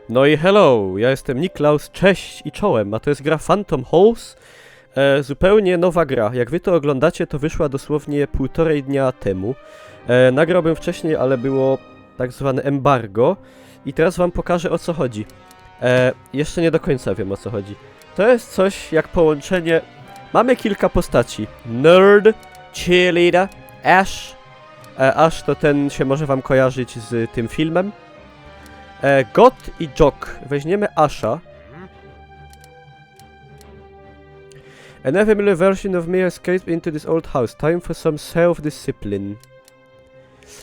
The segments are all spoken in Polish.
No i hello, ja jestem Niklaus, cześć i czołem, a to jest gra Phantom House. Zupełnie nowa gra. Jak wy to oglądacie, to wyszła dosłownie 1,5 dnia temu. Nagrałbym wcześniej, ale było tak zwane embargo. I teraz wam pokażę, o co chodzi. Jeszcze nie do końca wiem, o co chodzi. To jest coś jak połączenie... Mamy kilka postaci. Nerd, Cheerleader, Ash. Ash to ten się może wam kojarzyć z tym filmem. God i Jock. Weźmiemy Asha. An unfamiliar version of me escaped into this old house. Time for some self-discipline.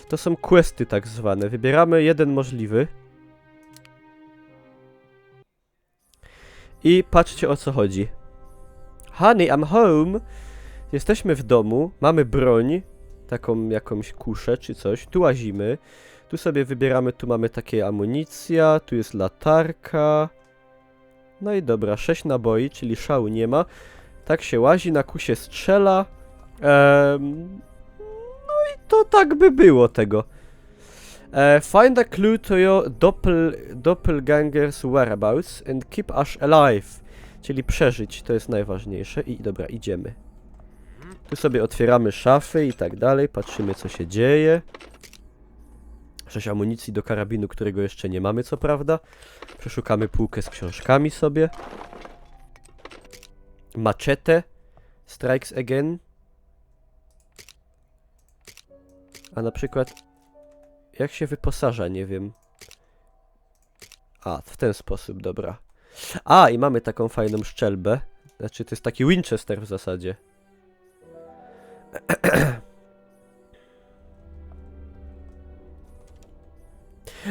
To są questy tak zwane. Wybieramy jeden możliwy. I patrzcie, o co chodzi. Honey, I'm home. Jesteśmy w domu. Mamy broń. Taką jakąś kuszę czy coś. Tu łazimy. Tu sobie wybieramy, tu mamy takie amunicja. Tu jest latarka. No i dobra, 6 naboi, czyli szału nie ma. Tak się łazi, na kusie strzela. No i to tak by było tego. Find a clue to your doppelganger's whereabouts and keep Ash alive. Czyli przeżyć, to jest najważniejsze. I dobra, idziemy. Tu sobie otwieramy szafy i tak dalej, patrzymy, co się dzieje. 6 amunicji do karabinu, którego jeszcze nie mamy, co prawda. Przeszukamy półkę z książkami sobie. Machete. Strikes again. A na przykład... Jak się wyposaża, nie wiem. A, w ten sposób, dobra. A, i mamy taką fajną szczelbę. Znaczy, to jest taki Winchester w zasadzie.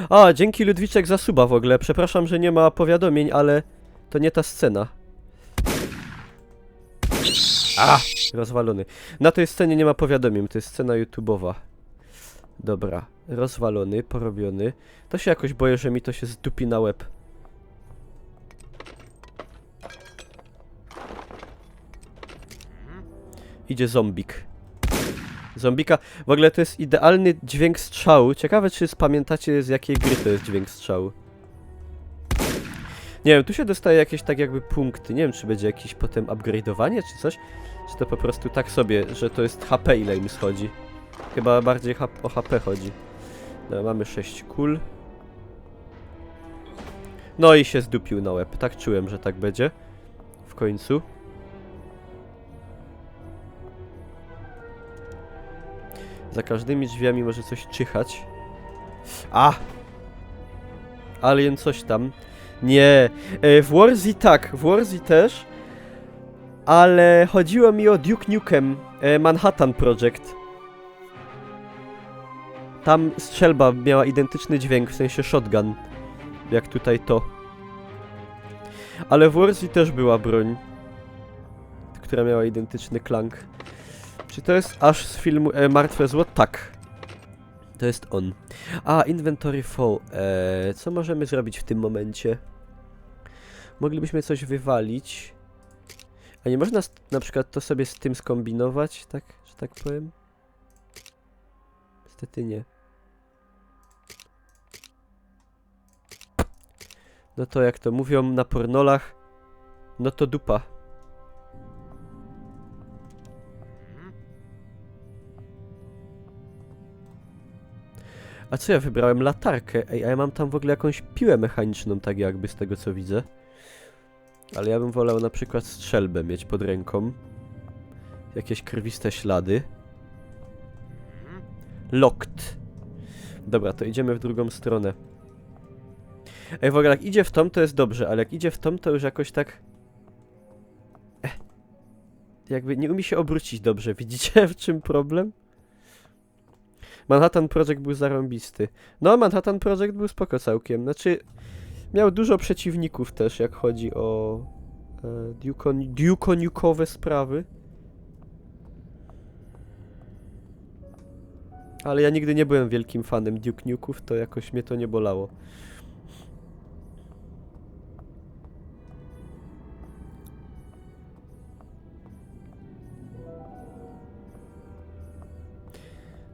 A, dzięki Ludwiczek za suba w ogóle. Przepraszam, że nie ma powiadomień, ale to nie ta scena. A, rozwalony. Na tej scenie nie ma powiadomień, to jest scena YouTube'owa. Dobra, rozwalony, porobiony. To się jakoś boję, że mi to się zdupi na łeb. Idzie zombik. Zombika. W ogóle to jest idealny dźwięk strzału. Ciekawe, czy pamiętacie, z jakiej gry to jest dźwięk strzału. Nie wiem, tu się dostaje jakieś tak jakby punkty. Nie wiem, czy będzie jakieś potem upgrade'owanie, czy coś. Czy to po prostu tak sobie, że to jest HP, ile im schodzi. Chyba bardziej o HP chodzi. No, mamy 6 kul. No i się zdupił na łeb. Tak czułem, że tak będzie. W końcu. Za każdymi drzwiami może coś czyhać. A! Alien coś tam. Nie. W Warzy tak. W Warzy też. Ale chodziło mi o Duke Nukem Manhattan Project. Tam strzelba miała identyczny dźwięk, w sensie shotgun. Jak tutaj to. Ale w Warzy też była broń, która miała identyczny klank. Czy to jest aż z filmu Martwe Zło? Tak. To jest on. A, inventory full. Co możemy zrobić w tym momencie? Moglibyśmy coś wywalić. A nie można na przykład to sobie z tym skombinować, tak? Że tak powiem? Niestety nie. No to jak to mówią na pornolach, no to dupa. A co ja wybrałem? Latarkę. Ej, a ja mam tam w ogóle jakąś piłę mechaniczną, tak jakby z tego co widzę. Ale ja bym wolał na przykład strzelbę mieć pod ręką. Jakieś krwiste ślady. Locked. Dobra, to idziemy w drugą stronę. Ej, w ogóle jak idzie w tom, to jest dobrze, ale jak idzie w tom, to już jakoś tak... Jakby nie umie się obrócić dobrze. Widzicie, w czym problem? Manhattan Project był zarąbisty. No, Manhattan Project był spoko całkiem. Znaczy, miał dużo przeciwników też, jak chodzi o Duke Nuke'owe sprawy. Ale ja nigdy nie byłem wielkim fanem Duke Nuke'ów, to jakoś mnie to nie bolało.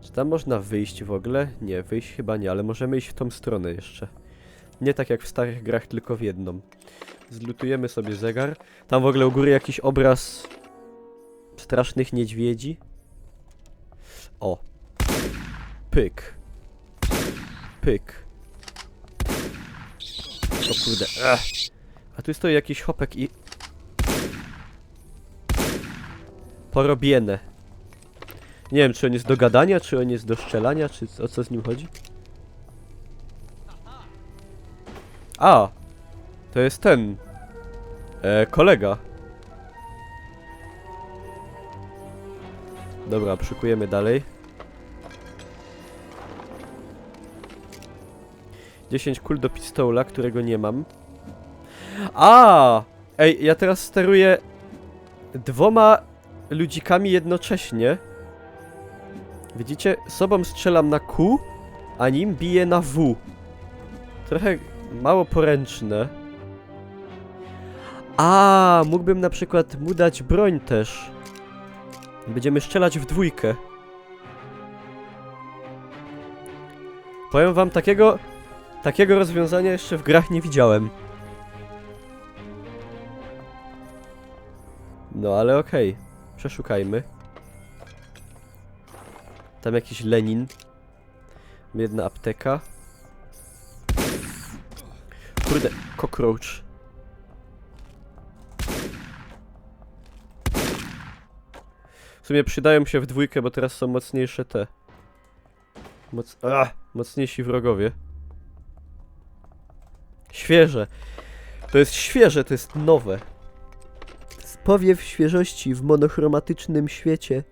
Czy tam można wyjść w ogóle? Nie, wyjść chyba nie, ale możemy iść w tą stronę jeszcze. Nie tak jak w starych grach, tylko w jedną. Zlutujemy sobie zegar. Tam w ogóle u góry jakiś obraz strasznych niedźwiedzi. O. Pyk. Pyk. O kurde. Ech. A tu stoi jakiś chopek i... Porobiene. Nie wiem, czy on jest do gadania, czy on jest do strzelania, czy o co z nim chodzi. A! To jest ten... kolega. Dobra, szykujemy dalej. 10 kul do pistola, którego nie mam. A! Ej, ja teraz steruję 2 ludzikami jednocześnie. Widzicie? Sobą strzelam na Q, a nim biję na W. Trochę mało poręczne. A, mógłbym na przykład mu dać broń też. Będziemy strzelać w dwójkę. Powiem wam, takiego rozwiązania jeszcze w grach nie widziałem. No ale okej. Przeszukajmy. Tam jakiś Lenin. Jedna apteka. Kurde, cockroach. W sumie przydają się w dwójkę, bo teraz są mocniejsze te. Mocniejsi wrogowie. Świeże. To jest świeże, to jest nowe. To jest powiew świeżości w monochromatycznym świecie.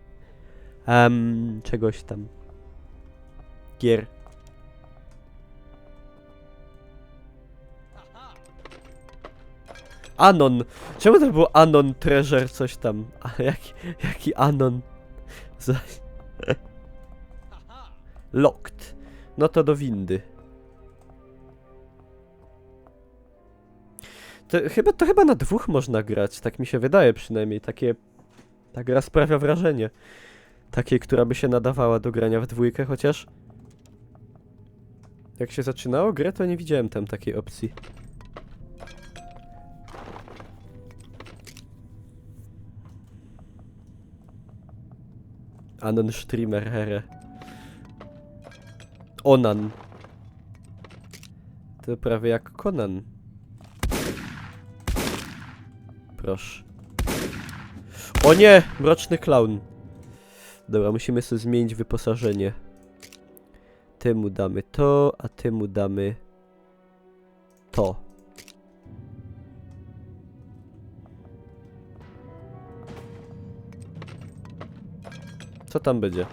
Czegoś tam. Gier. Anon. Czemu to było Anon Treasure coś tam? A jaki Anon? Locked. No to do windy. To chyba na 2 można grać, tak mi się wydaje przynajmniej. Ta gra sprawia wrażenie. Takiej, która by się nadawała do grania w 2, chociaż... Jak się zaczynało grę, to nie widziałem tam takiej opcji. Anon Streamer Here. Onan. To prawie jak Conan. Proszę. O nie! Mroczny klaun. Dobra, musimy sobie zmienić wyposażenie. Temu damy to, a temu damy to. Co tam będzie?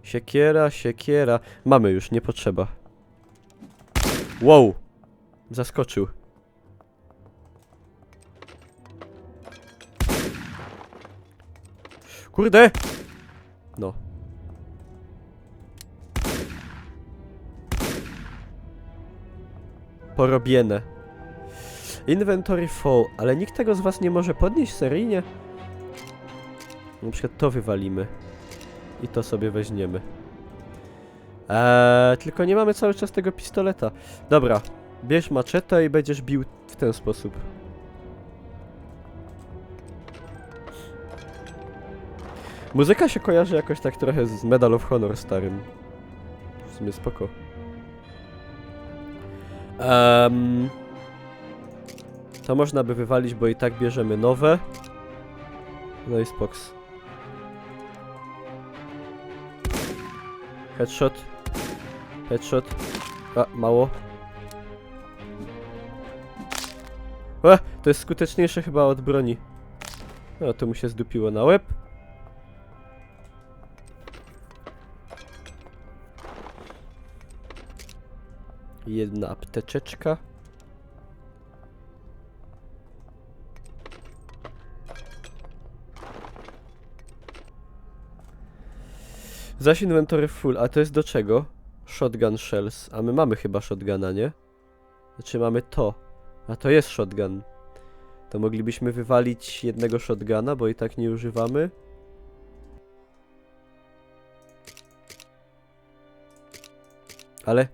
Siekiera, siekiera. Mamy już, nie potrzeba. Wow! Zaskoczył. Kurde! No. Porobiene. Inventory full, ale nikt tego z was nie może podnieść seryjnie? Na przykład to wywalimy. I to sobie weźmiemy. Tylko nie mamy cały czas tego pistoleta. Dobra, bierz maczetę i będziesz bił w ten sposób. Muzyka się kojarzy jakoś tak trochę z Medal of Honor starym. W sumie spoko. To można by wywalić, bo i tak bierzemy nowe. No i spoks. Headshot. Headshot. A, mało. To jest skuteczniejsze chyba od broni. No, to mu się zdupiło na łeb. Jedna apteczeczka. Zaś inwentory full, a to jest do czego? Shotgun shells, a my mamy chyba shotguna, nie? Znaczy mamy to, a to jest shotgun. To moglibyśmy wywalić jednego shotguna, bo i tak nie używamy. Ale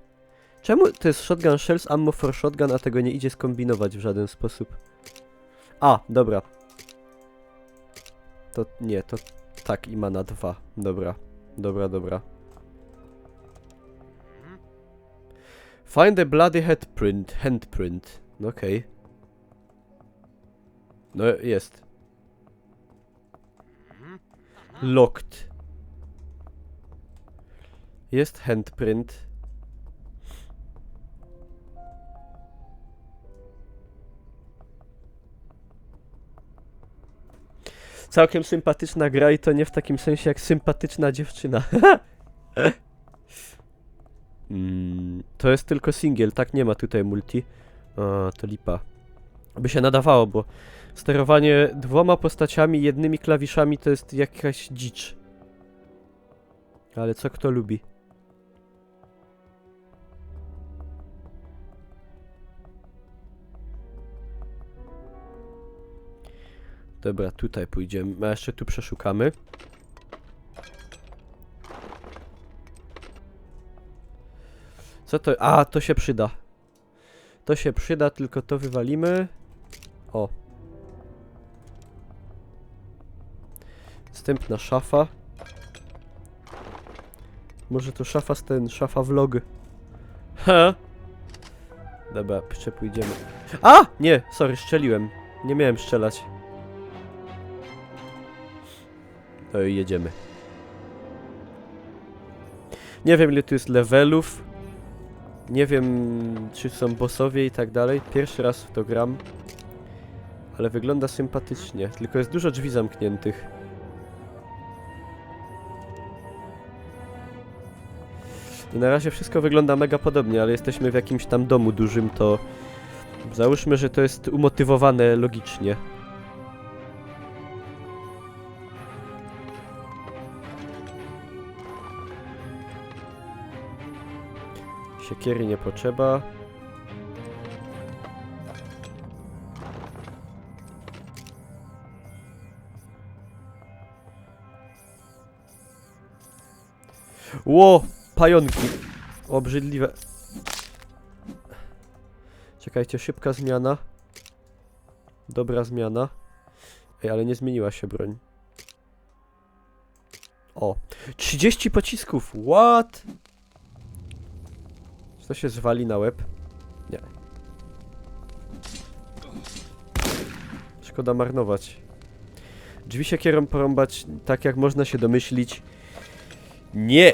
Czemu to jest shotgun shells, ammo for shotgun, a tego nie idzie skombinować w żaden sposób? A, dobra. To nie, to tak i ma na 2. Dobra, dobra, dobra. Find a bloody handprint. No okej. No jest. Locked. Jest handprint. Całkiem sympatyczna gra i to nie w takim sensie jak sympatyczna dziewczyna. To jest tylko singiel, tak? Nie ma tutaj multi. O, to lipa. By się nadawało, bo sterowanie 2 postaciami, jednymi klawiszami to jest jakaś dzicz. Ale co kto lubi? Dobra, tutaj pójdziemy, a jeszcze tu przeszukamy. Co to? A, to się przyda. To się przyda, tylko to wywalimy. O. Wstępna szafa. Może to szafa vlog. Ha! Dobra, przepójdziemy. A! Nie, sorry, strzeliłem. Nie miałem strzelać. No i jedziemy. Nie wiem, ile tu jest levelów. Nie wiem, czy są bossowie i tak dalej. Pierwszy raz w to gram. Ale wygląda sympatycznie. Tylko jest dużo drzwi zamkniętych. I na razie wszystko wygląda mega podobnie, ale jesteśmy w jakimś tam domu dużym, to... Załóżmy, że to jest umotywowane logicznie. Siekiery nie potrzeba. Ło! Pająki! Obrzydliwe. Czekajcie, szybka zmiana. Dobra zmiana. Ej, ale nie zmieniła się broń. O! 30 pocisków! What? Czy to się zwali na łeb? Nie. Szkoda marnować. Drzwi siekierą porąbać, tak jak można się domyślić. Nie!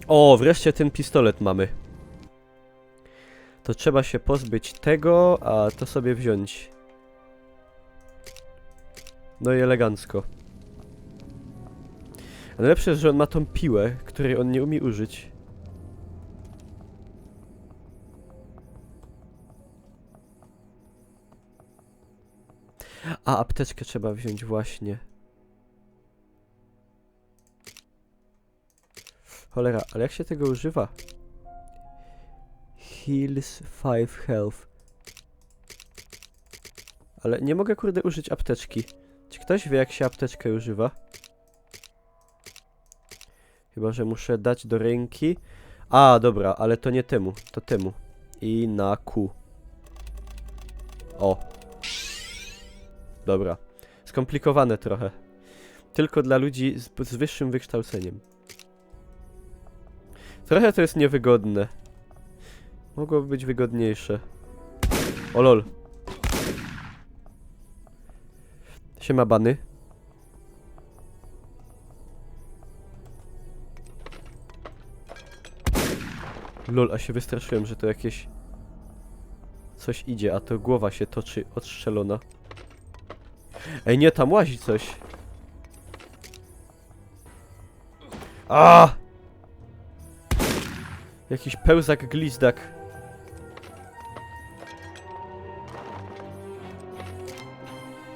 O, wreszcie ten pistolet mamy. To trzeba się pozbyć tego, a to sobie wziąć. No i elegancko. A najlepsze jest, że on ma tą piłę, której on nie umie użyć. A, apteczkę trzeba wziąć właśnie. Cholera, ale jak się tego używa? Heals 5 health. Ale nie mogę, kurde, użyć apteczki. Czy ktoś wie, jak się apteczkę używa? Chyba że muszę dać do ręki. A, dobra, ale to nie temu, to temu. I na Q. O. Dobra. Skomplikowane trochę. Tylko dla ludzi z wyższym wykształceniem. Trochę to jest niewygodne. Mogłoby być wygodniejsze. O lol. Siema bany. Lol, a się wystraszyłem, że to jakieś... Coś idzie, a to głowa się toczy odstrzelona. Ej, nie, tam łazi coś. A! Jakiś pełzak glizdak.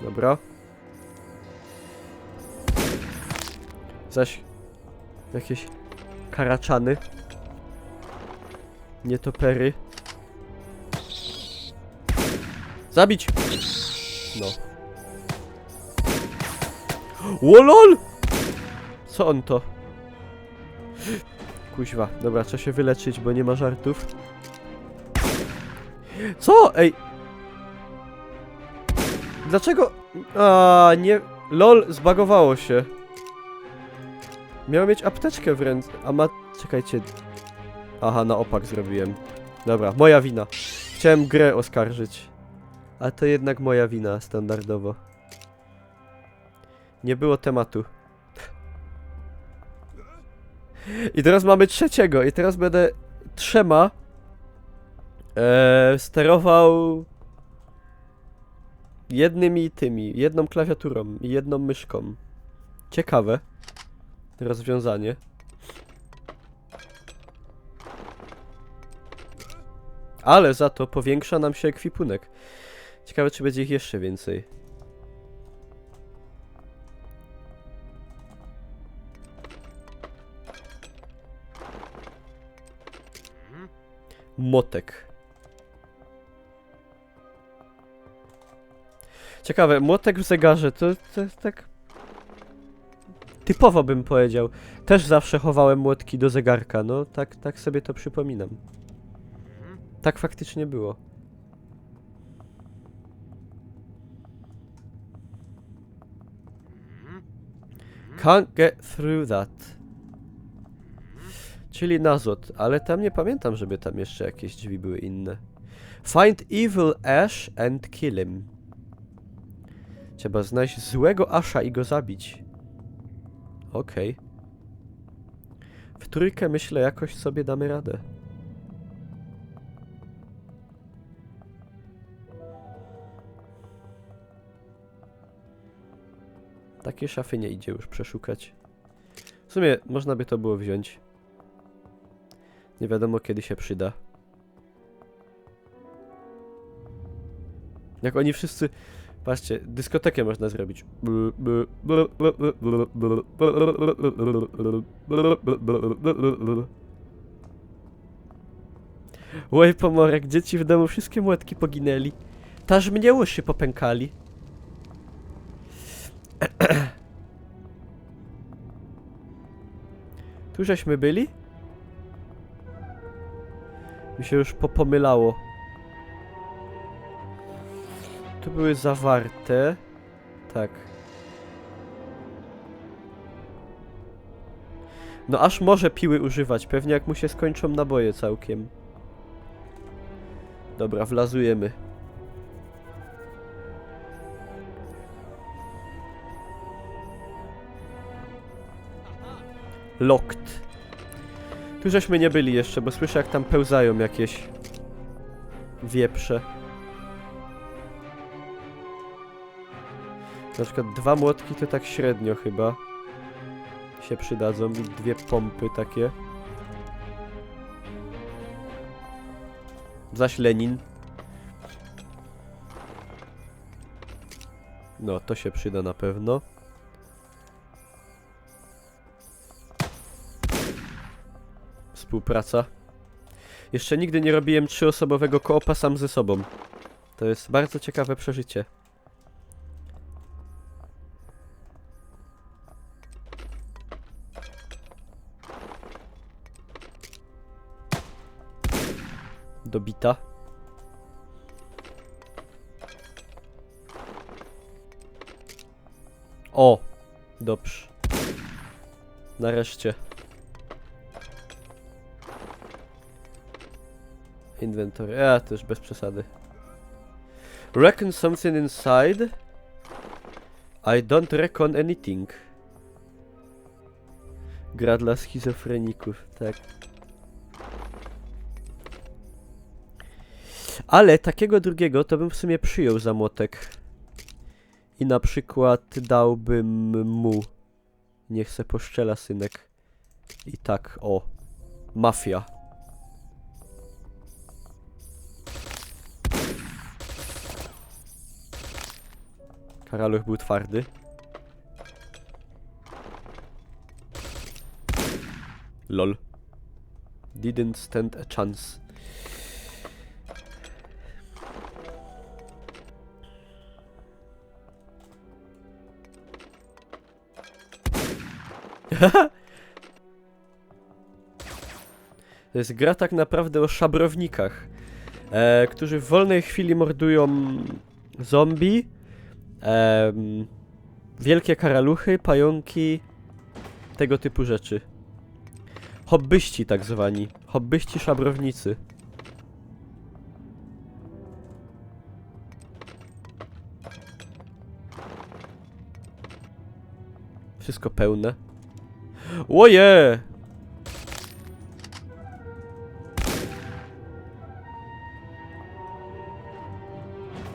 Dobra. Zaś jakieś karaczany. Nietopery. Zabić! No. Łolol! Co on to? Kuźwa, dobra, trzeba się wyleczyć, bo nie ma żartów. Co? Ej! Dlaczego? A nie... LOL, zbagowało się. Miał mieć apteczkę w ręce, a ma... Czekajcie. Aha, na opak zrobiłem. Dobra, moja wina. Chciałem grę oskarżyć. A to jednak moja wina, standardowo. Nie było tematu. I teraz mamy trzeciego. I teraz będę trzema sterował jedną klawiaturą i jedną myszką. Ciekawe rozwiązanie. Ale za to powiększa nam się ekwipunek. Ciekawe, czy będzie ich jeszcze więcej. Młotek. Ciekawe, młotek w zegarze, to tak... Typowo bym powiedział. Też zawsze chowałem młotki do zegarka, no tak sobie to przypominam. Tak faktycznie było. Can't get through that. Czyli Nazot, ale tam nie pamiętam, żeby tam jeszcze jakieś drzwi były inne. Find evil Ash and kill him. Trzeba znaleźć złego Asha i go zabić. Okej. W trójkę myślę jakoś sobie damy radę. Takie szafy nie idzie już przeszukać. W sumie można by to było wziąć. Nie wiadomo kiedy się przyda. Jak oni wszyscy... Patrzcie, dyskotekę można zrobić. Łej pomorek, dzieci w domu wszystkie młotki poginęli. Taż mnie uszy popękali. Tu żeśmy byli? Mi się już popomylało. Tu były zawarte. Tak. No aż może piły używać, pewnie jak mu się skończą naboje całkiem. Dobra, wlazujemy. Locked. Tu żeśmy nie byli jeszcze, bo słyszę jak tam pełzają jakieś wieprze. Na przykład 2 młotki to tak średnio chyba się przydadzą i 2 pompy takie. Zaś Lenin. No, to się przyda na pewno. Współpraca. Jeszcze nigdy nie robiłem 3-osobowego koopa sam ze sobą. To jest bardzo ciekawe przeżycie. Dobita. O! Dobrze. Nareszcie. Inventory. To już bez przesady. Reckon something inside. I don't reckon anything. Gra dla schizofreników, tak. Ale takiego drugiego to bym w sumie przyjął za młotek. I na przykład dałbym mu. Niech se poszczela synek. I tak, o. Mafia. Karaluch był twardy. Lol. Didn't stand a chance. To jest gra tak naprawdę o szabrownikach, którzy w wolnej chwili mordują zombie, wielkie karaluchy, pająki, tego typu rzeczy. Hobbyści tak zwani. Hobbyści szabrownicy. Wszystko pełne. Oje!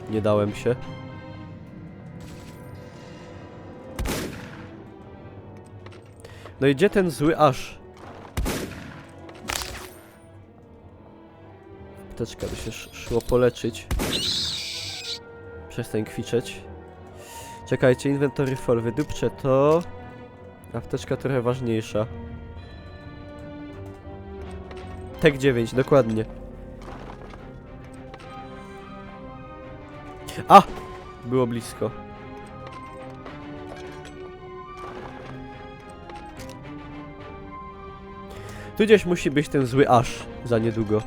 Nie dałem się. No i gdzie ten zły aż? Apteczka by się szło poleczyć. Przestań kwiczeć. Czekajcie, inventory full. Wydupczę to. Apteczka trochę ważniejsza. Tek 9, dokładnie. A! Było blisko. Tu gdzieś musi być ten zły aż za niedługo.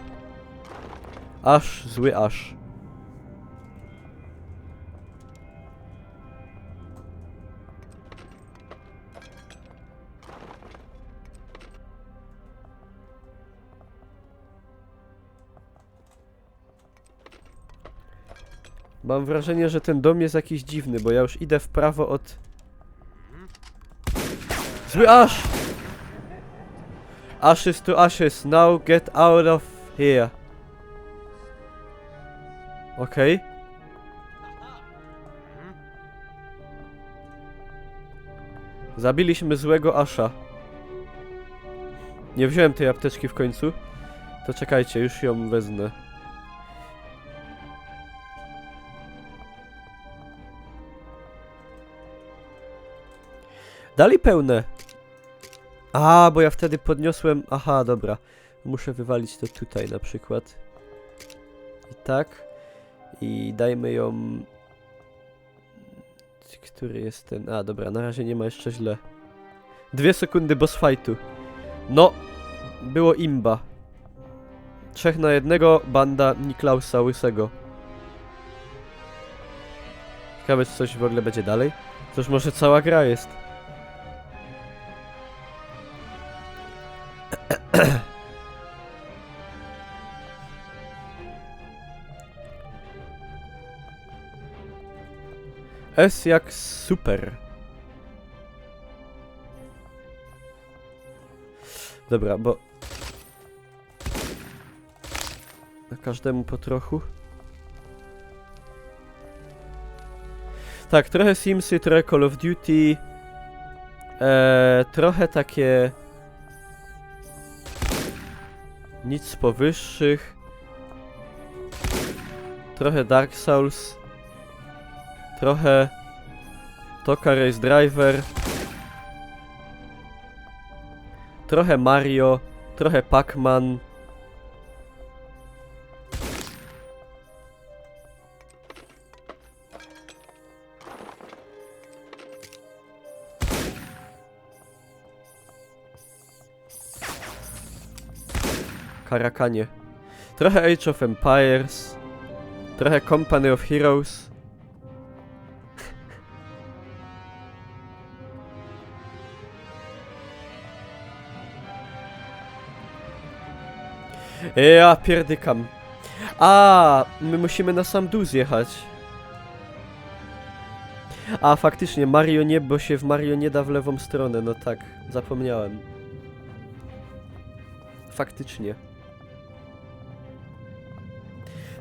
Aż, zły aż. Mam wrażenie, że ten dom jest jakiś dziwny, bo ja już idę w prawo od... Zły aż! Ashes to ashes, now get out of here. Okej. Zabiliśmy złego asza. Nie wziąłem tej apteczki w końcu. To czekajcie, już ją wezmę. Dali pełne. A, bo ja wtedy podniosłem... Aha, dobra. Muszę wywalić to tutaj na przykład. I tak. I dajmy ją... Który jest ten... A, dobra, na razie nie ma jeszcze źle. 2 sekundy boss fightu. No, było imba. 3 na 1, banda Niklausa Łysego. Ciekawe, czy coś w ogóle będzie dalej? To już może cała gra jest. S jak super. Dobra, bo... Na każdemu po trochu. Tak, trochę Simsy, trochę Call of Duty. Trochę takie... Nic z powyższych. Trochę Dark Souls. Trochę Toka Race Driver. Trochę Mario. Trochę Pac-Man. Karakanie. Trochę Age of Empires. Trochę Company of Heroes. Ja pierdykam. A, my musimy na sam dół zjechać. A, faktycznie, Mario nie, bo się w Mario nie da w lewą stronę, no tak, zapomniałem. Faktycznie.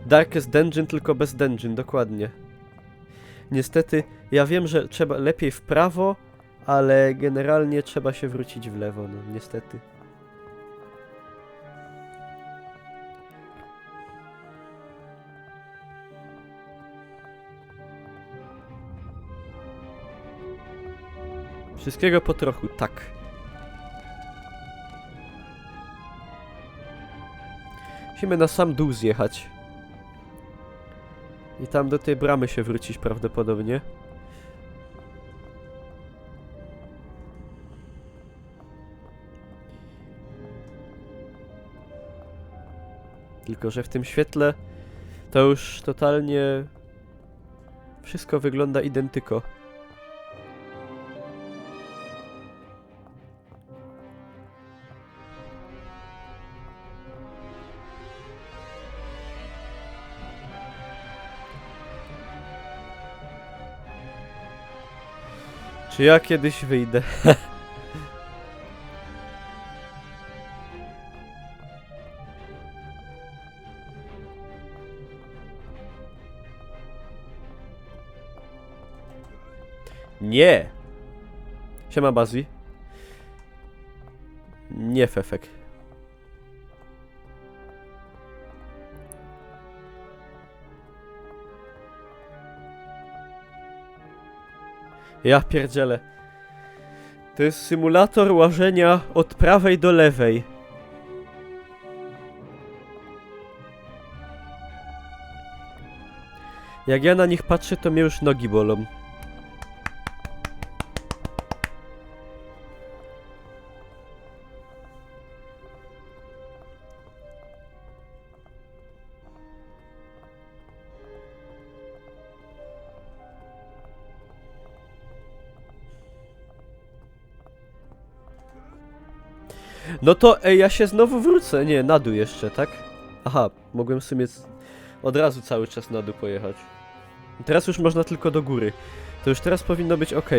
Darkest Dungeon, tylko bez dungeon, dokładnie. Niestety, ja wiem, że trzeba lepiej w prawo, ale generalnie trzeba się wrócić w lewo, no niestety. Wszystkiego po trochu, tak. Musimy na sam dół zjechać. I tam do tej bramy się wrócić prawdopodobnie. Tylko że w tym świetle to już totalnie wszystko wygląda identyko. Czy ja kiedyś wyjdę? Nie! Siema Bazji. Nie Fefek. Ja pierdzielę. To jest symulator łażenia od prawej do lewej. Jak ja na nich patrzę, to mnie już nogi bolą. No to ja się znowu wrócę. Nie, na dół jeszcze, tak? Aha, mogłem w sumie od razu cały czas na dół pojechać. Teraz już można tylko do góry. To już teraz powinno być ok.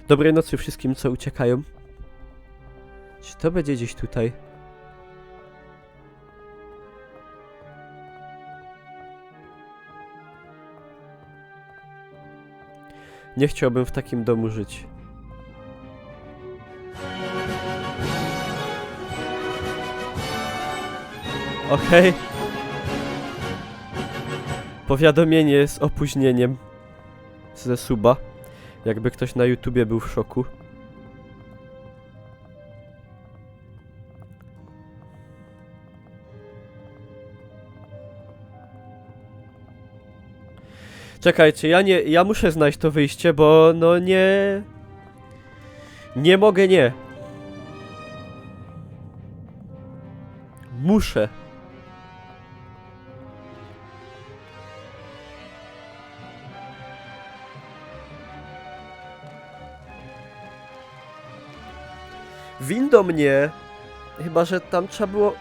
Dobrej nocy wszystkim, co uciekają. Czy to będzie gdzieś tutaj? Nie chciałbym w takim domu żyć. Okej. Powiadomienie z opóźnieniem. Ze suba. Jakby ktoś na YouTubie był w szoku. Czekajcie, ja muszę znaleźć to wyjście, bo no nie... Nie mogę nie. Muszę. Windą mnie. Chyba, że tam trzeba było...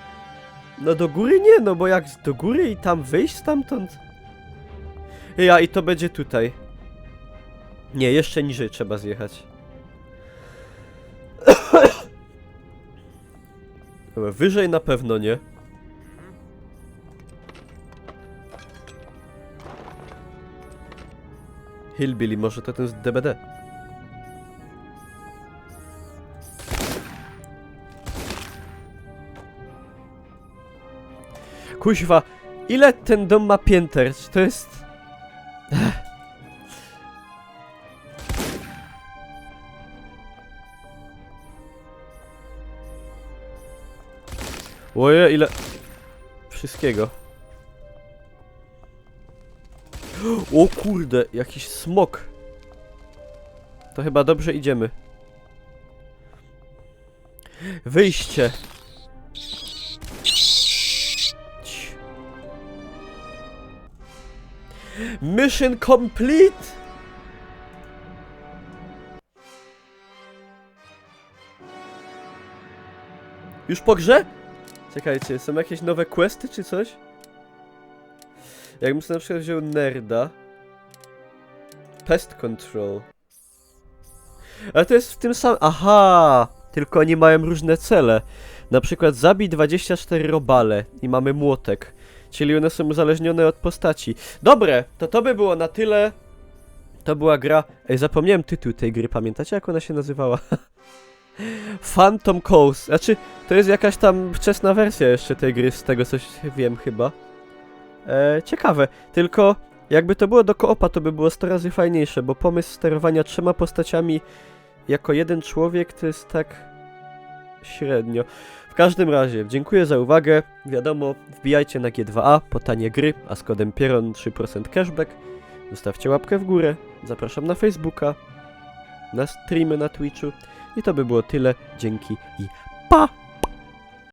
No do góry nie, no bo jak do góry i tam wyjść stamtąd? Ja, i to będzie tutaj. Nie, jeszcze niżej trzeba zjechać. Dobra, wyżej na pewno nie. Hillbilly, może to ten z DBD. Kuźwa, ile ten dom ma pięter? Czy to jest... Oje, ile... Wszystkiego. O kurde, jakiś smok. To chyba dobrze idziemy. Wyjście. Mission complete! Już po grze? Czekajcie, są jakieś nowe questy czy coś? Jakbym sobie na przykład wziął nerda. Pest control. Ale to jest w tym samym... Aha! Tylko oni mają różne cele. Na przykład zabij 24 robale i mamy młotek. Czyli one są uzależnione od postaci. Dobre, to by było na tyle. To była gra... Ej, zapomniałem tytuł tej gry, pamiętacie jak ona się nazywała? Phantom Coast. Znaczy, to jest jakaś tam wczesna wersja jeszcze tej gry, z tego coś wiem chyba. Ciekawe, tylko Jakby to było do koopa, to by było 100 razy fajniejsze, bo pomysł sterowania 3 postaciami jako jeden człowiek to jest tak średnio. W każdym razie, dziękuję za uwagę. Wiadomo, wbijajcie na G2A po tanie gry, a z kodem Pieron 3% cashback. Zostawcie łapkę w górę. Zapraszam na Facebooka, na streamy na Twitchu. I to by było tyle. Dzięki i pa!